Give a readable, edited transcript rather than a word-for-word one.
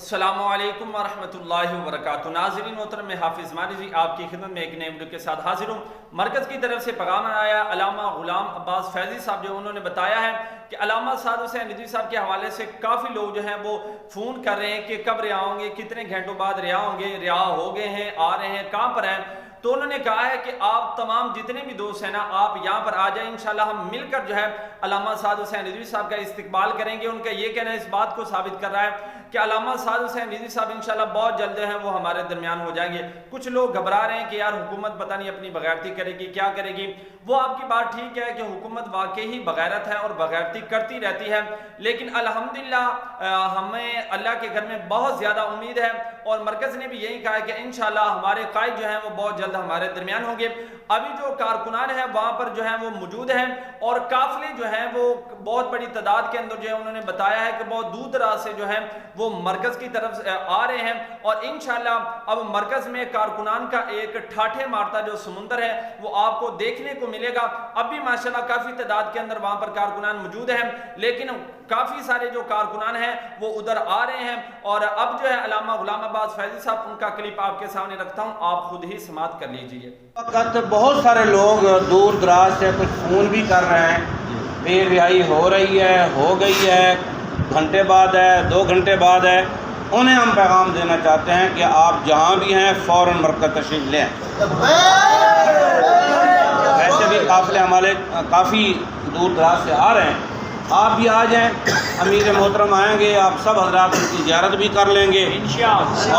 السلام علیکم ورحمۃ اللہ وبرکاتہ۔ ناظرین محترم، میں حافظ زمان رضوی آپ کی خدمت میں ایک نئے ویڈیو کے ساتھ حاضر ہوں۔ مرکز کی طرف سے پیغام آیا علامہ غلام عباس فیضی صاحب جو انہوں نے بتایا ہے کہ علامہ صاحب رضوی صاحب کے حوالے سے کافی لوگ جو ہیں وہ فون کر رہے ہیں کہ کب رہا ہوں گے، کتنے گھنٹوں بعد رہا ہوں گے، رہا ہو گئے ہیں، آ رہے ہیں، کہاں پر ہیں۔ تو انہوں نے کہا ہے کہ آپ تمام جتنے بھی دوست ہیں نا، آپ یہاں پر آ جائیں، انشاءاللہ ہم مل کر جو ہے علامہ صاحب رضوی صاحب کا استقبال کریں گے۔ ان کا یہ کہنا اس بات کو ثابت کر رہا ہے کہ علامہ صاحب رضوی صاحب انشاءاللہ بہت جلد ہیں وہ ہمارے درمیان ہو جائیں گے۔ کچھ لوگ گھبرا رہے ہیں کہ یار حکومت پتہ نہیں اپنی بغیرتی کرے گی، کیا کرے گی۔ وہ آپ کی بات ٹھیک ہے کہ حکومت واقعی بغیرت ہے اور بغیرتی کرتی رہتی ہے، لیکن الحمدللہ ہمیں اللہ کے گھر میں بہت زیادہ امید ہے، اور مرکز نے بھی یہی کہا ہے کہ انشاءاللہ ہمارے قائد جو ہیں وہ بہت جلد ہمارے درمیان ہوں گے۔ ابھی جو کارکنان ہیں وہاں پر جو ہیں وہ موجود ہیں، اور قافلے جو ہیں وہ بہت بڑی تعداد کے اندر جو ہے انہوں نے بتایا ہے کہ بہت دور دراز سے جو ہیں وہ مرکز کی طرف آ رہے ہیں، اور انشاءاللہ اب مرکز میں کارکنان کا ایک ٹھاٹھے مارتا جو سمندر ہے وہ آپ کو دیکھنے کو ملے گا۔ اب بھی ماشاءاللہ کافی تعداد کے اندر وہاں پر کارکنان موجود ہیں، لیکن کافی سارے جو کارکنان ہیں وہ ادھر آ رہے ہیں۔ اور اب جو ہے علامہ غلام عباس فیضی صاحب، ان کا کلپ آپ کے سامنے رکھتا ہوں، آپ خود ہی سماعت کر لیجئے۔ وقت بہت سارے لوگ دور دراز سے کچھ فون بھی کر رہے ہیں، پھر رہائی ہو رہی ہے، ہو گئی ہے، گھنٹے بعد ہے، 2 گھنٹے بعد ہے۔ انہیں ہم پیغام دینا چاہتے ہیں کہ آپ جہاں بھی ہیں فوراً مرکز تشریف لیں۔ ویسے بھی قافلے ہمارے کافی دور دراز سے آ رہے ہیں، آپ بھی آ جائیں، امیر محترم آئیں گے، آپ سب حضرات ان کی زیارت بھی کر لیں گے انشاءاللہ۔